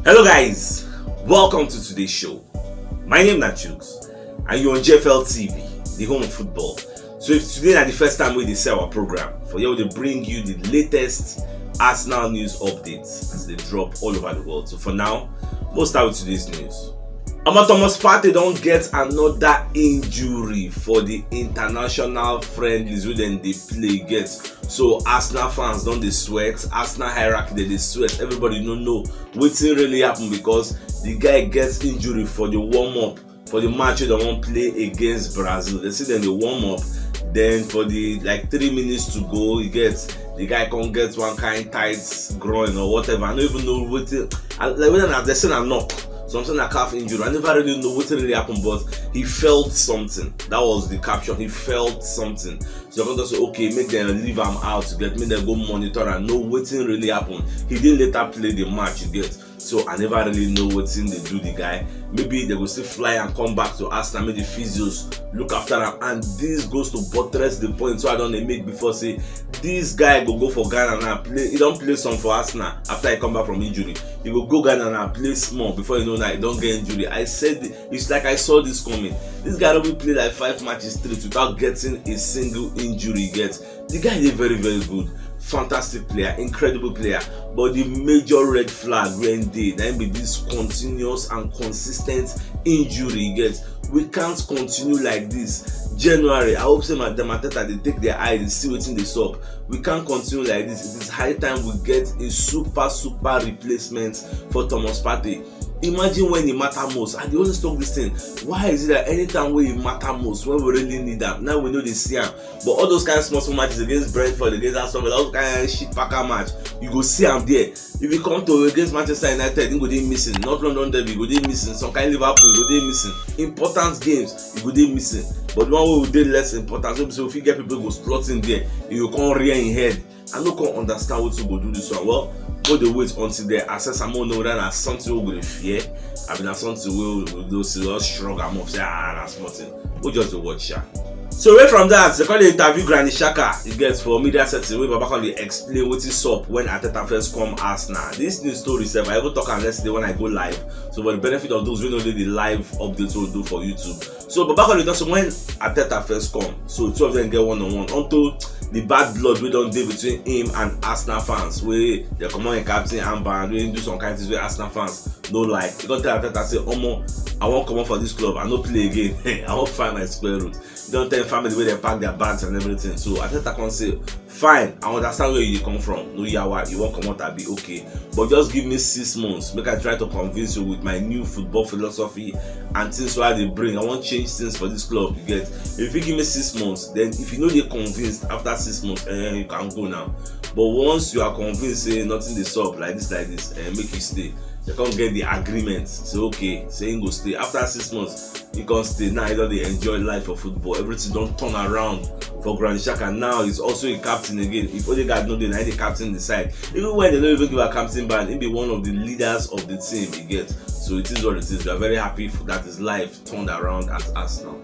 Hello guys, welcome to today's show. My name is CHUKS and you're on JFL TV, the home of football. So if today is the first time we sell our program, for you to bring you the latest Arsenal news updates as they drop all over the world. So for now, we'll start with today's news. Thomas Partey don't get another injury for the international friendlies wey dem dey play get. So Arsenal fans don't they sweat, Arsenal hierarchy they sweat. Everybody don't know wetin really happen because the guy gets injury for the warm-up for the match wey dem wan play against Brazil. They say dem dey warm up, then for the 3 minutes to go, the guy can't get one kind tight groin or whatever. I don't even know wetin whether they say na knock. Something like calf injury. I never really know what really happened, but he felt something. That was the caption. He felt something. So I'm going to say, okay, make them leave him out to make them go monitor and know what really happened. He didn't later play the match, you get. So I never really know what they do the guy. Maybe they will still fly and come back to Arsenal, maybe the physios look after him. And this goes to buttress the point so I don't make before say this guy go for Ghana and play. He don't play some for Arsenal after he come back from injury. He will go Ghana and play small before you know that he don't get injury. I said it's like I saw this coming. This guy will play like 5 matches straight without getting a single injury yet. The guy is very, very good. Fantastic player, incredible player, but the major red flag when they be this continuous and consistent injury. We can't continue like this. January, I hope some of them they take their eyes and see what's in the up. We can't continue like this. It is high time we get a super replacement for Thomas Partey. Imagine when he matter most, and they always talk this thing. Why is it that anytime when he matter most, when we really need them, now we know they see him. But all those kind of small matches against Brentford, against Aston Villa, those kind of shit packer match, you go see him there. If you come to against Manchester United, you go there missing. Not London Derby, you go there missing. Some kind of Liverpool, you go there missing. Important games, you go there missing. But one way we did less important. So if you get people go slot in there, you can't rear in head. I don't can understand what to go do this one. Well, go the wait until they assess a more know that as something we will fear. I mean, as something we will do serious shrug and move. Say, that's nothing. We just watch ya. So away from that, they call the interview Granny Xhaka. It gets for media setting. We back on the explain what is up when Arteta first come Arsenal. This news story itself, I will talk on yesterday when I go live. So for the benefit of those who know the live updates we'll do for YouTube. So but back on the so when Arteta first come, so two of them get one-on-one until the bad blood we don't deal between him and Arsenal fans. Where they come on a captain and band, we do some kind of things where Arsenal fans don't like. You don't tell Arteta say, Omo, I won't come on for this club, I no play again. I won't find my square root. You don't tell family where they pack their bags and everything. So Arteta can say, fine, I understand where you come from. No yawa, you won't come out, I'll be okay. But just give me 6 months. Make I try to convince you with my new football philosophy and things where they bring. I want change things for this club, you get. If you give me 6 months, then if you know they're convinced after 6 months, you can go now. But once you are convinced, say nothing is up like this, make you stay. You can't get the agreement. Say okay, saying go stay. After 6 months, you can't stay. Now you don't enjoy life of football. Everything don't turn around for Granny Xhaka. Now he's also a captain again. If only God know the captain decide. Even when they don't even give a captain ban, he'll be one of the leaders of the team. He gets. So it is what it is. We are very happy that his life turned around at Arsenal.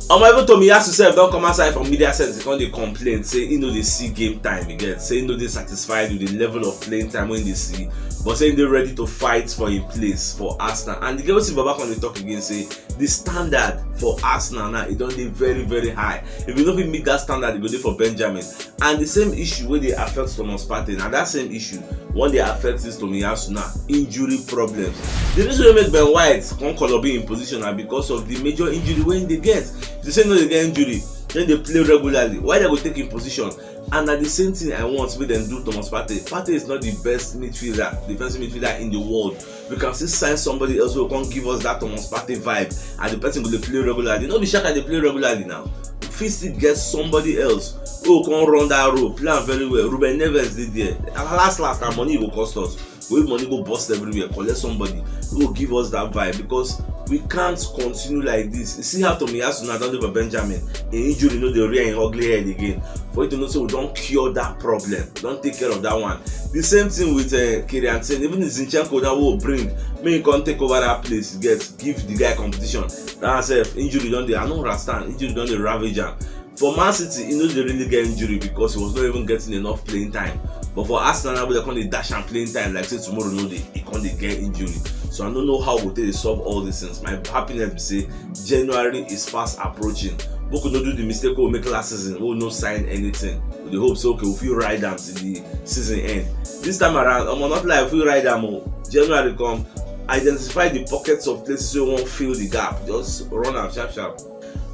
Even Tomiyasu self don't come outside from media sense when they complain, say you know they see game time, you get, say you know they satisfied with the level of playing time when they see, but saying they're ready to fight for a place for Arsenal. And the girls back when they talk again say the standard for Arsenal now it don't be very, very high. If you don't meet that standard, you go there for Benjamin. And the same issue where they affect Thomas Partey, and that same issue when they affect this Tomiyasu now, injury problems. The reason we make Ben White come color be in position now because of the major injury when they get. If they say no they get injury, then they play regularly. Why they go take in position? And at the same thing I want with them do Thomas Partey. Partey is not the best midfielder, defensive midfielder in the world. We can still sign somebody else who can give us that Thomas Partey vibe, and the person will play regularly. No be Xhaka they play regularly now. If we still get somebody else who can run that role, play very well. Ruben Neves did there. And last our money will cost us. We money go bust everywhere. Collect somebody who will give us that vibe because we can't continue like this. You see how Tomiyasu now don't live a Benjamin. In injury, they rear in ugly head again. For you to know, so we don't cure that problem. Don't take care of that one. The same thing with Kyrian. Even Zinchenko that will bring, may he can't take over that place. Give the guy competition. That's injury don't they? I don't understand. Injury don't they ravage him. For Man City, he knows they really get injury because he was not even getting enough playing time. But for Arsenal now, they can't dash and playing time like say tomorrow no they can't get injury. So I don't know how they solve all these things. My happiness be say January is fast approaching. We could not do the mistake we'll make last season. We'll not sign anything. With the hope so okay, if we ride them till the season end. This time around, I'm not like if we ride them. January come, identify the pockets of places you won't fill the gap. Just run out sharp.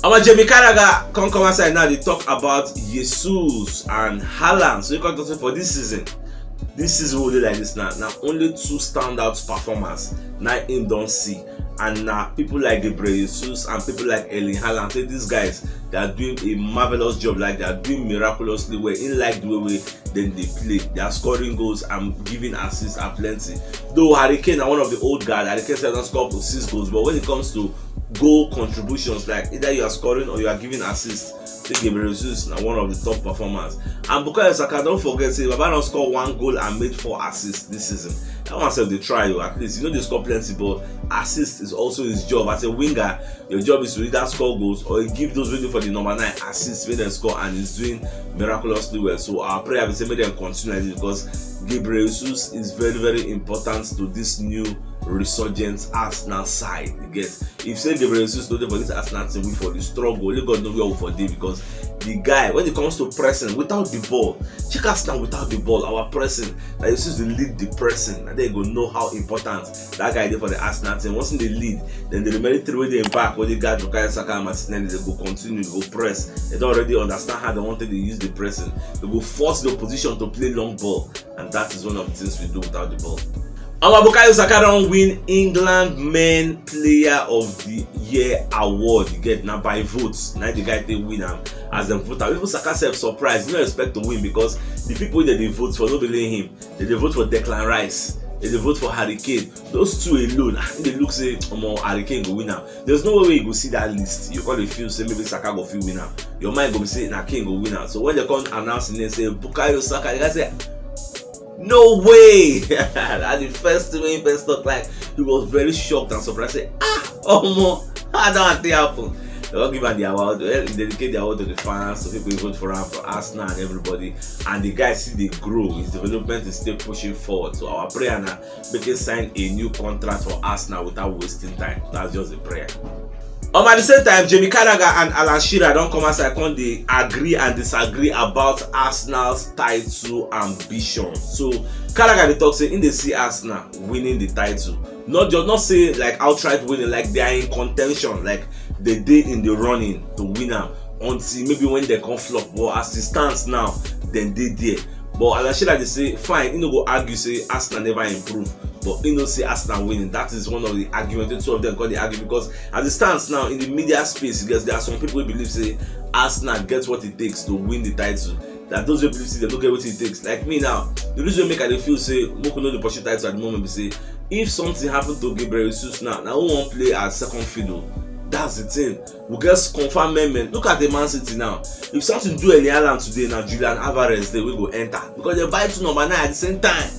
Our Jamie Carragher come outside now. They talk about Jesus and Haaland. So you can talk for this season. This season will be like this now. Now only 2 standout performers. Now him don't see. And now people like Gabriel Jesus and people like Erling Haaland say these guys they are doing a marvelous job, like they are doing miraculously well. In like the way then they play, they are scoring goals and giving assists are plenty. Though Harry Kane are one of the old guys, Harry Kane doesn't score up to 6 goals, but when it comes to goal contributions, like either you are scoring or you are giving assists, I think Gabriel Jesus is one of the top performers. And Bukayo Saka, don't forget, say Baba don't score 1 goal and made 4 assists this season. That one said they try you at least. You know they score plenty, but assist is also his job. As a winger, your job is to either score goals or give those waiting for the number 9 assists when they score, and he's doing miraculously well. So our prayer is make them continue like this, because Gabriel Jesus is very, very important to this new resurgent Arsenal side. You get, if say Gabriel Jesus know for this Arsenal team, we for the struggle, only God know where we for day, because the guy when it comes to pressing without the ball, check Arsenal without the ball, our pressing, that Jesus to lead the pressing, and they go know how important that guy did for the Arsenal team. Once they lead, then the remaining 3 way they back, when they got Bukayo Saka and Martinelli, they go continue, they go press. They don't already understand how they wanted to use the pressing. They go force the opposition to play long ball, and that is one of the things we do without the ball. Our Bukayo Saka don't win England Men Player of the Year award. You get now by votes. Now the guy they win as them voter. Even Saka self surprised. You don't expect to win, because the people that they vote for don't believe him. They vote for Declan Rice. They vote for Harry Kane. Those 2 alone, they look say Harry Kane go win now. There's no way you go see that list. You can't feel say maybe Saka go feel winner. Your mind go be say na Kane go win now. So when they come announcing they say Bukayo Saka, the guy say, no way! At the first time he first talk, like he was very shocked and surprised. Say, how don't think happen? They all give him the award. They dedicate the award to the fans, to people who vote for him, for Arsenal and everybody. And the guy see they grow. His development is still pushing forward. So our prayer now, make him sign a new contract for Arsenal without wasting time. That's just a prayer. At the same time, Jamie Carragher and Alan Shearer don't come outside and they agree and disagree about Arsenal's title ambition. So Carragher they talk say in they see Arsenal winning the title, not say like outright winning, like they are in contention, like they did in the running to win them until maybe when they come flop. But as it stands now, then they there. But Alan Shearer they say fine, you know go argue say Arsenal never improve. But you know, say Arsenal winning. That is one of the arguments. The 2 of them got the argument, because as it stands now in the media space, because there are some people who believe say Arsenal gets what it takes to win the title. That those who believe say they don't get what it takes. Like me now, the reason make I feel say Moko know the pursue title at the moment. Be say if something happened to Gabriel Jesus now who won't play as second fiddle. That's the thing. We get confirmed men. Look at the Man City now. If something do Erling Haaland today, now Julian Alvarez they will go enter, because they buy 2 number 9 at the same time.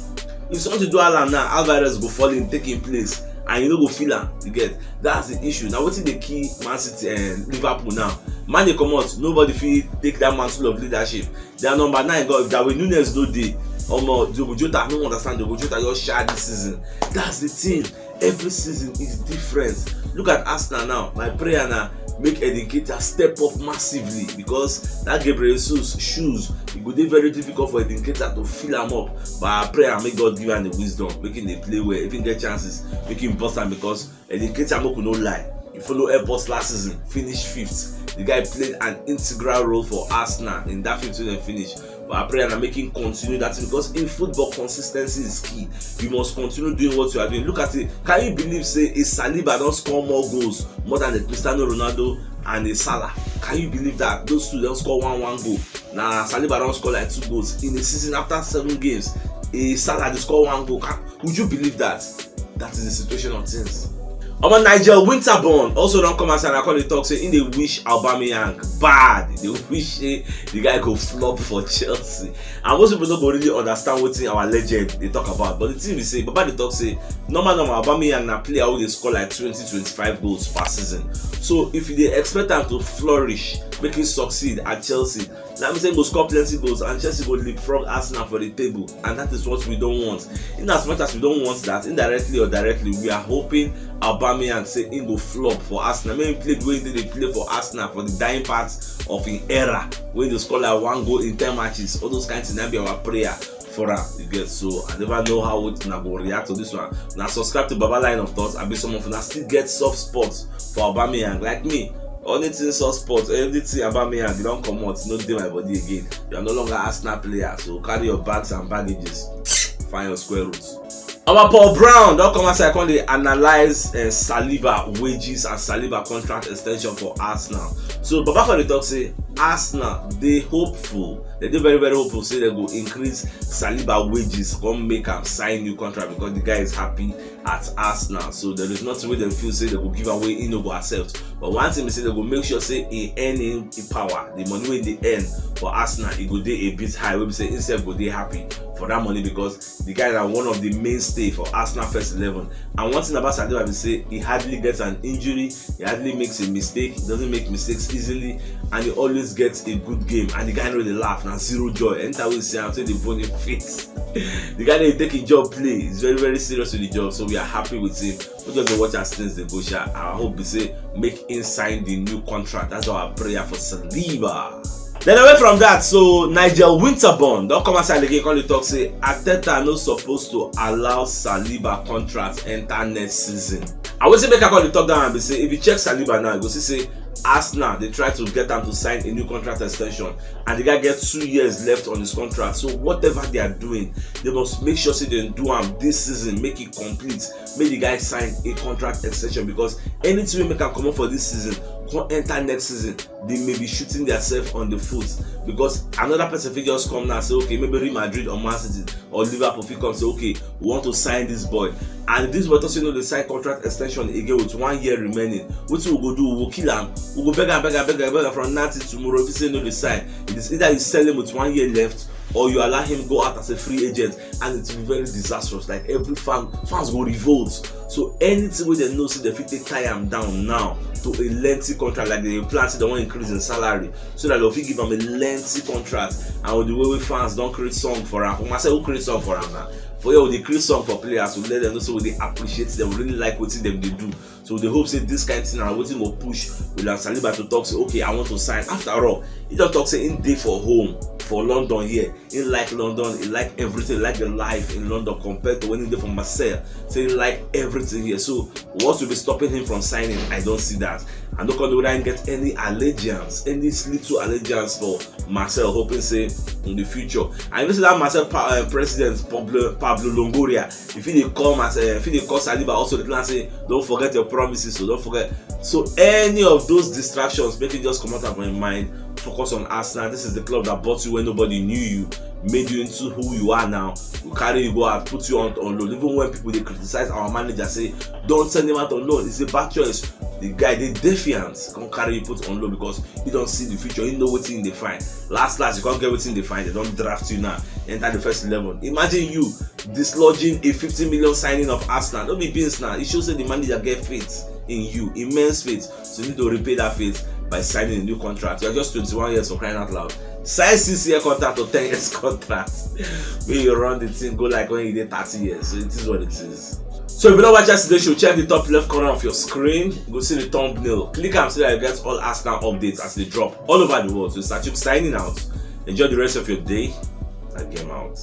If something do Haaland now, Alvarez go fall in, taking place, and you know go feel am. You get, that's the issue. Now what's the key Man City and Liverpool now? Man they come out, nobody feel take that mantle of leadership. Their number 9 go, if Darwin Núñez no dey, Diogo Jota, I don't understand. Diogo Jota just shy this season. That's the thing. Every season is different. Look at Arsenal now. My prayer now, make Eddie Nketiah step up massively, because that Gabriel Jesus shoes, it would be very difficult for Eddie Nketiah to fill them up. But I pray and make God give him the wisdom, making they play well, even get chances, making bust them, because Eddie Nketiah could not lie. You follow Airpods last season, finished 5th. The guy played an integral role for Arsenal in that 5th season finish. But I pray and I'm making continue that, because in football consistency is key. You must continue doing what you are doing. Look at it. Can you believe say a Saliba don't score more goals more than a Cristiano Ronaldo and a Salah? Can you believe that those 2 don't score 1 goal? Now Saliba don't score like 2 goals in a season after 7 games. A Salah they score 1 goal. Would you believe that? That is the situation of things. Nigel Winterborn also don't come outside and call the talk say in they wish Aubameyang bad. They wish the guy go flop for Chelsea. And most people don't really understand what our legend they talk about. But the thing we say, Baba the talk say normal Aubameyang na player who they score like 20-25 goals per season. So if they expect them to flourish, make it succeed at Chelsea, That means they go score plenty goals and Chelsea go leapfrog Arsenal for the table, and that is what we don't want. In as much as we don't want that, indirectly or directly, we are hoping Aubameyang say he go flop for Arsenal. Maybe played when they play for Arsenal for the dying parts of an era when they score like 1 goal in 10 matches. All those kinds of things, be our prayer for her. You get, so I never know how it go react to this one. Now subscribe to Baba Line of Thoughts. I be some of you still get soft spots for Aubameyang like me. Anything soft spot, everything about me and you don't come out, no do my body again. You are no longer Arsenal player, so carry your bags and baggages. Find your square roots. Our Paul Brown don't come outside. They analyze Saliba wages and Saliba contract extension for Arsenal. So Baba Kone talk say Arsenal they hopeful. They very hopeful say they go increase Saliba wages, come make him sign new contract because the guy is happy at Arsenal. So there is nothing where they feel say they will give away, he no go accept. But one thing they say they will make sure say he earn in power, the money where they earn for Arsenal, it go dey a bit high. We say instead go dey happy for that money because the guy are one of the mainstay for Arsenal first 11. And one thing about Saliba is say he hardly gets an injury, he hardly makes a mistake, he doesn't make mistakes easily, and he always gets a good game. And the guy know they laugh and zero joy. Anytime we see him, say the bone face. The guy they take his job play. He's very serious with the job, so we are happy with him. We just go watch as things they go. I hope we say make him sign the new contract. That's our prayer for Saliba. Then away from that, so Nigel Winterborn don't come outside again. Call the talk say Arteta no supposed to allow Saliba contract enter next season. I will say make I call the talk down and be say if you check Saliba now, you go see say Arsenal they try to get him to sign a new contract extension and the guy gets 2 years left on his contract. So whatever they are doing, they must make sure say they do him this season, make it complete, make the guy sign a contract extension because anything we make him come up for this season, come enter next season, they may be shooting themselves on the foot because another person will just come now and say okay, maybe Real Madrid or Man City or Liverpool will come say okay, we want to sign this boy, and this boy also know they sign contract extension again with 1 year remaining. What we go do? We will kill him. We go beg from now till tomorrow. If you say no, they sign. It is either you sell him with 1 year left or you allow him go out as a free agent, and it will be very disastrous. Like every fans go revolt. So anything where they know see they fit take tie him down now to a lengthy contract, like they plan to they want increase in salary so that they'll give him a lengthy contract. And with the way fans don't create song for him, for myself who create song for him now. For you, they create song for players to let them know so they appreciate them, really like what them they do. So they hope say this kind of thing and waiting will push William Saliba to talk say okay, I want to sign. After all, he don't talk say in day for home for London here. He like London, he like everything, he like the life in London compared to when he did from Marseille. So he like everything here. So what will be stopping him from signing? I don't see that. I don't know whether I get any allegiance, any little allegiance for Marcel, hoping say in the future. I know that Marcel president Pablo Longoria, if he call Saliba also the plan say don't forget your promises, so don't forget. So any of those distractions make it just come out of my mind. Focus on Arsenal. This is the club that bought you when nobody knew you, made you into who you are now. We carry you go out, put you on loan. Even when people they criticize our manager, say don't send him out on loan. It's a bad choice. The guy they defiant can carry you put on loan because he don't see the future. He know what's in the find. Last you can't get what's in the find. They don't draft you now. Enter the first 11. Imagine you dislodging a 50 million signing of Arsenal. Don't be beans now. It shows that the manager get faith in you, immense faith. So you need to repay that faith by signing a new contract. You're just 21 years for crying out loud. Sign 6-year contract or 10 years contract. When you run the thing, go like when you did 30 years. So it is what it is. So if you don't watch us today, show check the top left corner of your screen. Go see the thumbnail. Click and so that you get all Arsenal updates as they drop all over the world. So start signing out. Enjoy the rest of your day and game out.